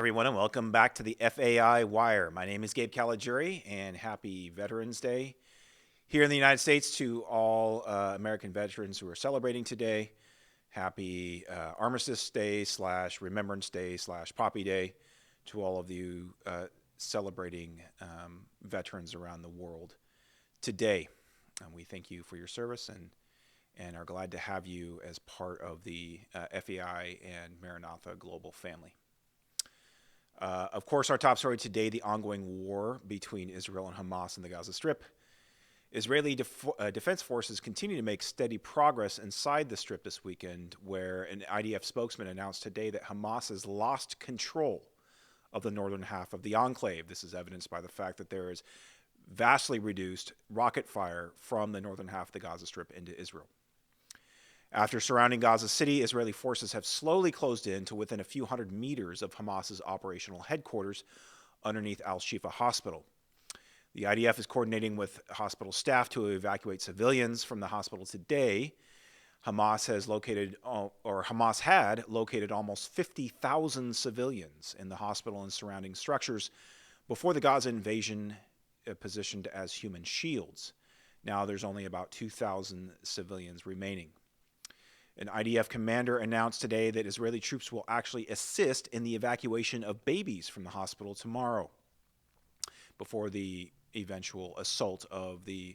everyone, and welcome back to the FAI Wire. My name is Gabe Caligiuri, and happy Veterans Day here in the United States to all American veterans who are celebrating today. Happy Armistice Day / Remembrance Day / Poppy Day to all of you celebrating veterans around the world today. We thank you for your service and are glad to have you as part of the FAI and Maranatha global family. Of course, our top story today, the ongoing war between Israel and Hamas in the Gaza Strip. Israeli defense forces continue to make steady progress inside the Strip this weekend, where an IDF spokesman announced today that Hamas has lost control of the northern half of the enclave. This is evidenced by the fact that there is vastly reduced rocket fire from the northern half of the Gaza Strip into Israel. After surrounding Gaza City, Israeli forces have slowly closed in to within a few hundred meters of Hamas's operational headquarters underneath Al-Shifa Hospital. The IDF is coordinating with hospital staff to evacuate civilians from the hospital today. Hamas had located almost 50,000 civilians in the hospital and surrounding structures before the Gaza invasion, positioned as human shields. Now there's only about 2,000 civilians remaining. An IDF commander announced today that Israeli troops will actually assist in the evacuation of babies from the hospital tomorrow, before the eventual assault of the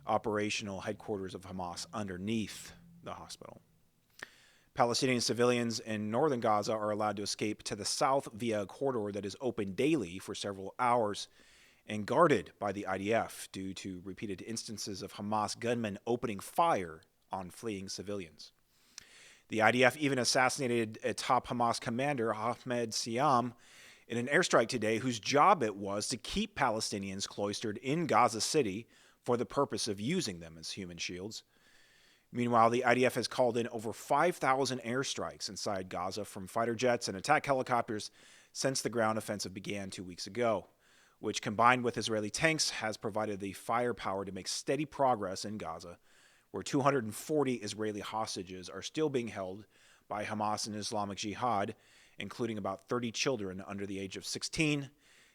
operational headquarters of Hamas underneath the hospital. Palestinian civilians in northern Gaza are allowed to escape to the south via a corridor that is open daily for several hours and guarded by the IDF due to repeated instances of Hamas gunmen opening fire on fleeing civilians. The IDF even assassinated a top Hamas commander, Ahmed Siam, in an airstrike today whose job it was to keep Palestinians cloistered in Gaza City for the purpose of using them as human shields. Meanwhile, the IDF has called in over 5,000 airstrikes inside Gaza from fighter jets and attack helicopters since the ground offensive began 2 weeks ago, which combined with Israeli tanks has provided the firepower to make steady progress in Gaza, where 240 Israeli hostages are still being held by Hamas and Islamic Jihad, including about 30 children under the age of 16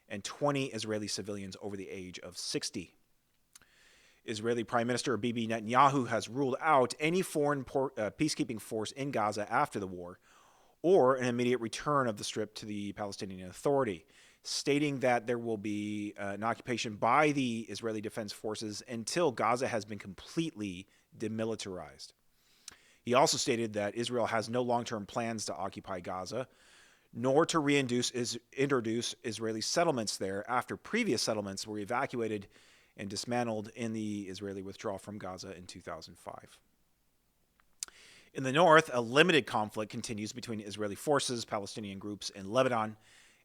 and 20 Israeli civilians over the age of 60. Israeli Prime Minister Bibi Netanyahu has ruled out any foreign peacekeeping force in Gaza after the war or an immediate return of the Strip to the Palestinian Authority, stating that there will be an occupation by the Israeli Defense Forces until Gaza has been completely demilitarized. He also stated that Israel has no long-term plans to occupy Gaza, nor to introduce Israeli settlements there after previous settlements were evacuated and dismantled in the Israeli withdrawal from Gaza in 2005. In the north, a limited conflict continues between Israeli forces, Palestinian groups in Lebanon,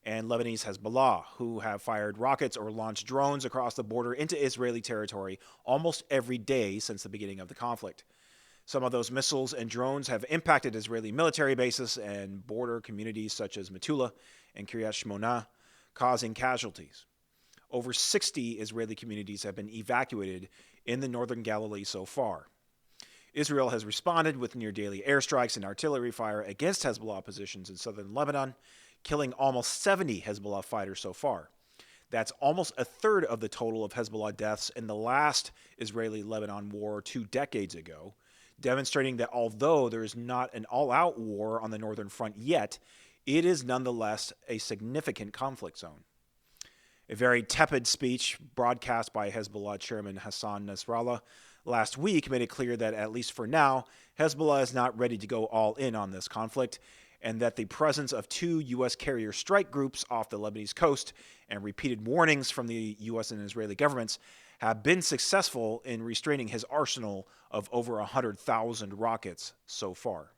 and Lebanese Hezbollah, who have fired rockets or launched drones across the border into Israeli territory almost every day since the beginning of the conflict. Some of those missiles and drones have impacted Israeli military bases and border communities such as Metula and Kiryat Shmona, causing casualties. Over 60 Israeli communities have been evacuated in the northern Galilee so far. Israel has responded with near-daily airstrikes and artillery fire against Hezbollah positions in southern Lebanon, killing almost 70 Hezbollah fighters so far. That's almost a third of the total of Hezbollah deaths in the last Israeli-Lebanon war 2 decades ago, demonstrating that although there is not an all-out war on the northern front yet, it is nonetheless a significant conflict zone. A very tepid speech broadcast by Hezbollah chairman Hassan Nasrallah last week made it clear that, at least for now, Hezbollah is not ready to go all in on this conflict, and that the presence of 2 U.S. carrier strike groups off the Lebanese coast and repeated warnings from the U.S. and Israeli governments have been successful in restraining his arsenal of over 100,000 rockets so far.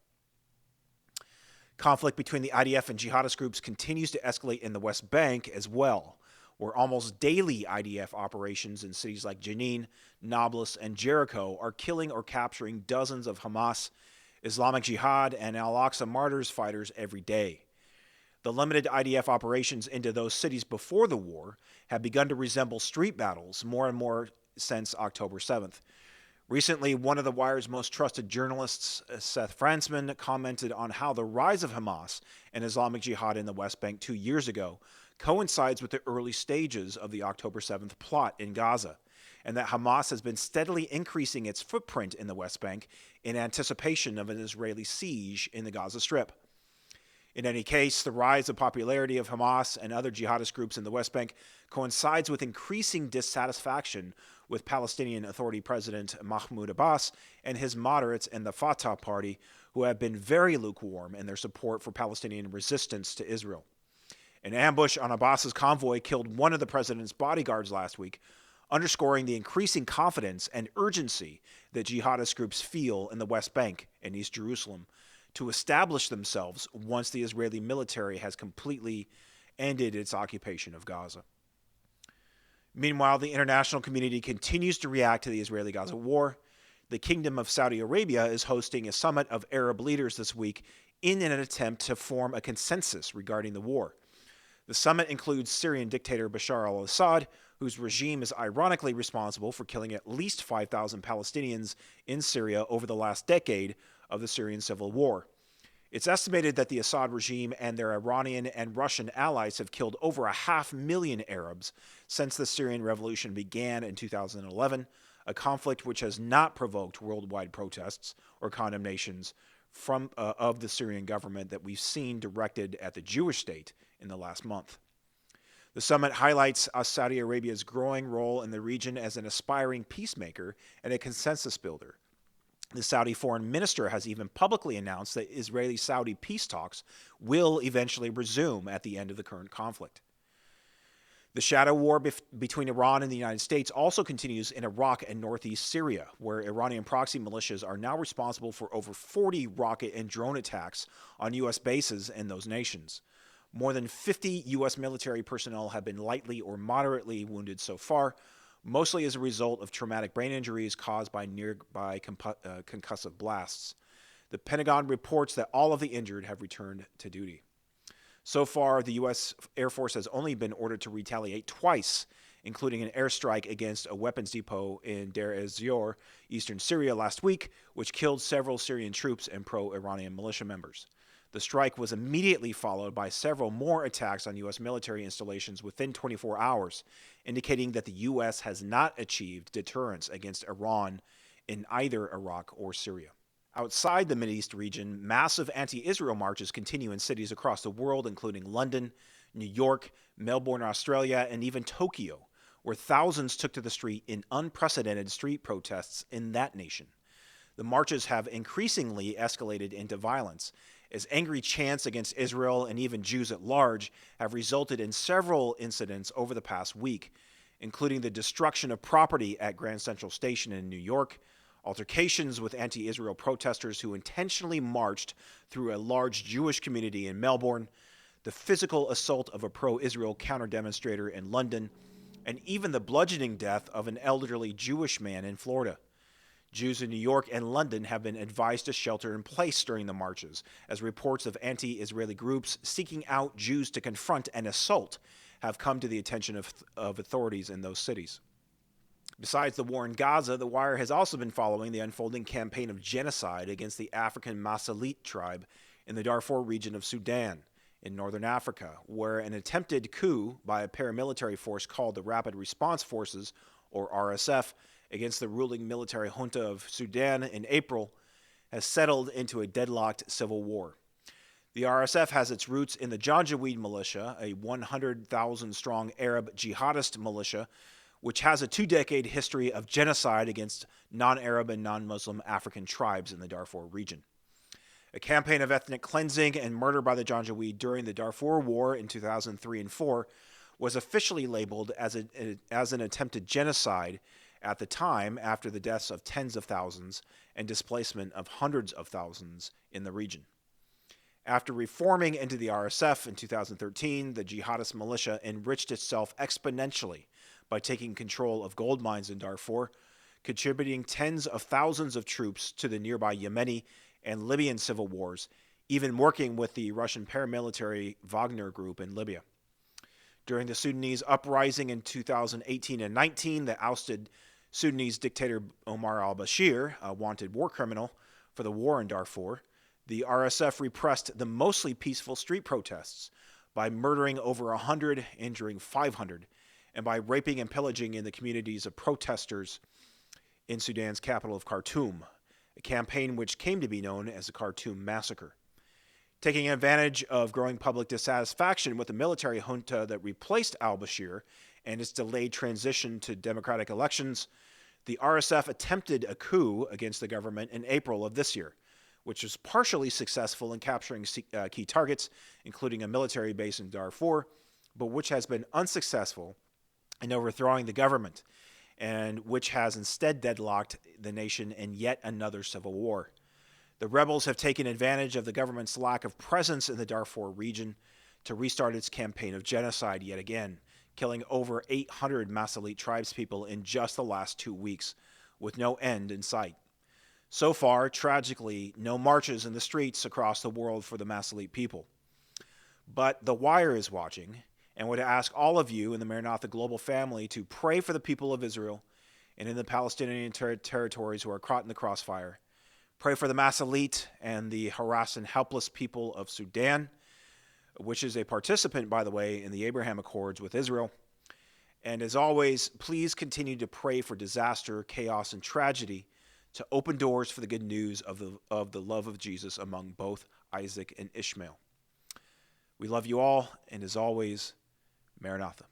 Conflict between the IDF and jihadist groups continues to escalate in the West Bank as well, where almost daily IDF operations in cities like Jenin, Nablus, and Jericho are killing or capturing dozens of Hamas, Islamic Jihad, and Al-Aqsa Martyrs fighters every day. The limited IDF operations into those cities before the war have begun to resemble street battles more and more since October 7th, Recently, one of The Wire's most trusted journalists, Seth Fransman, commented on how the rise of Hamas and Islamic Jihad in the West Bank 2 years ago coincides with the early stages of the October 7th plot in Gaza, and that Hamas has been steadily increasing its footprint in the West Bank in anticipation of an Israeli siege in the Gaza Strip. In any case, the rise of popularity of Hamas and other jihadist groups in the West Bank coincides with increasing dissatisfaction with Palestinian Authority President Mahmoud Abbas and his moderates in the Fatah party, who have been very lukewarm in their support for Palestinian resistance to Israel. An ambush on Abbas's convoy killed one of the president's bodyguards last week, underscoring the increasing confidence and urgency that jihadist groups feel in the West Bank and East Jerusalem to establish themselves once the Israeli military has completely ended its occupation of Gaza. Meanwhile, the international community continues to react to the Israeli-Gaza war. The Kingdom of Saudi Arabia is hosting a summit of Arab leaders this week in an attempt to form a consensus regarding the war. The summit includes Syrian dictator Bashar al-Assad, whose regime is ironically responsible for killing at least 5,000 Palestinians in Syria over the last decade of the Syrian civil war. It's estimated that the Assad regime and their Iranian and Russian allies have killed over 500,000 Arabs since the Syrian revolution began in 2011, a conflict which has not provoked worldwide protests or condemnations of the Syrian government that we've seen directed at the Jewish state in the last month. The summit highlights Saudi Arabia's growing role in the region as an aspiring peacemaker and a consensus builder. The Saudi foreign minister has even publicly announced that Israeli-Saudi peace talks will eventually resume at the end of the current conflict. The shadow war between Iran and the United States also continues in Iraq and northeast Syria, where Iranian proxy militias are now responsible for over 40 rocket and drone attacks on U.S. bases in those nations. More than 50 U.S. military personnel have been lightly or moderately wounded so far, mostly as a result of traumatic brain injuries caused by nearby concussive blasts. The Pentagon reports that all of the injured have returned to duty. So far, the U.S. Air Force has only been ordered to retaliate twice, including an airstrike against a weapons depot in Deir ez-Zor, eastern Syria last week, which killed several Syrian troops and pro-Iranian militia members. The strike was immediately followed by several more attacks on U.S. military installations within 24 hours, indicating that the U.S. has not achieved deterrence against Iran in either Iraq or Syria. Outside the Mideast region, massive anti-Israel marches continue in cities across the world, including London, New York, Melbourne, Australia, and even Tokyo, where thousands took to the street in unprecedented street protests in that nation. The marches have increasingly escalated into violence, as angry chants against Israel and even Jews at large have resulted in several incidents over the past week, including the destruction of property at Grand Central Station in New York, altercations with anti-Israel protesters who intentionally marched through a large Jewish community in Melbourne, the physical assault of a pro-Israel counter-demonstrator in London, and even the bludgeoning death of an elderly Jewish man in Florida. Jews in New York and London have been advised to shelter in place during the marches, as reports of anti-Israeli groups seeking out Jews to confront and assault have come to the attention of authorities in those cities. Besides the war in Gaza, The Wire has also been following the unfolding campaign of genocide against the African Masalit tribe in the Darfur region of Sudan in northern Africa, where an attempted coup by a paramilitary force called the Rapid Response Forces, or RSF, against the ruling military junta of Sudan in April has settled into a deadlocked civil war. The RSF has its roots in the Janjaweed militia, a 100,000-strong Arab jihadist militia, which has a 2-decade history of genocide against non-Arab and non-Muslim African tribes in the Darfur region. A campaign of ethnic cleansing and murder by the Janjaweed during the Darfur War in 2003 and 4 was officially labeled as an attempted genocide at the time, after the deaths of tens of thousands and displacement of hundreds of thousands in the region. After reforming into the RSF in 2013, the jihadist militia enriched itself exponentially by taking control of gold mines in Darfur, contributing tens of thousands of troops to the nearby Yemeni and Libyan civil wars, even working with the Russian paramilitary Wagner group in Libya. During the Sudanese uprising in 2018 and 19 that ousted Sudanese dictator Omar al-Bashir, a wanted war criminal for the war in Darfur, the RSF repressed the mostly peaceful street protests by murdering over 100, injuring 500, and by raping and pillaging in the communities of protesters in Sudan's capital of Khartoum, a campaign which came to be known as the Khartoum Massacre. Taking advantage of growing public dissatisfaction with the military junta that replaced al-Bashir and its delayed transition to democratic elections, the RSF attempted a coup against the government in April of this year, which was partially successful in capturing key targets, including a military base in Darfur, but which has been unsuccessful in overthrowing the government, and which has instead deadlocked the nation in yet another civil war. The rebels have taken advantage of the government's lack of presence in the Darfur region to restart its campaign of genocide yet again, killing over 800 Masalit tribespeople in just the last 2 weeks, with no end in sight. So far, tragically, no marches in the streets across the world for the Masalit people. But The Wire is watching and would ask all of you in the Maranatha Global family to pray for the people of Israel and in the Palestinian territories who are caught in the crossfire. Pray for the Masalit and the harassed and helpless people of Sudan, which is a participant, by the way, in the Abraham Accords with Israel. And as always, please continue to pray for disaster, chaos, and tragedy to open doors for the good news of the love of Jesus among both Isaac and Ishmael. We love you all, and as always, Maranatha.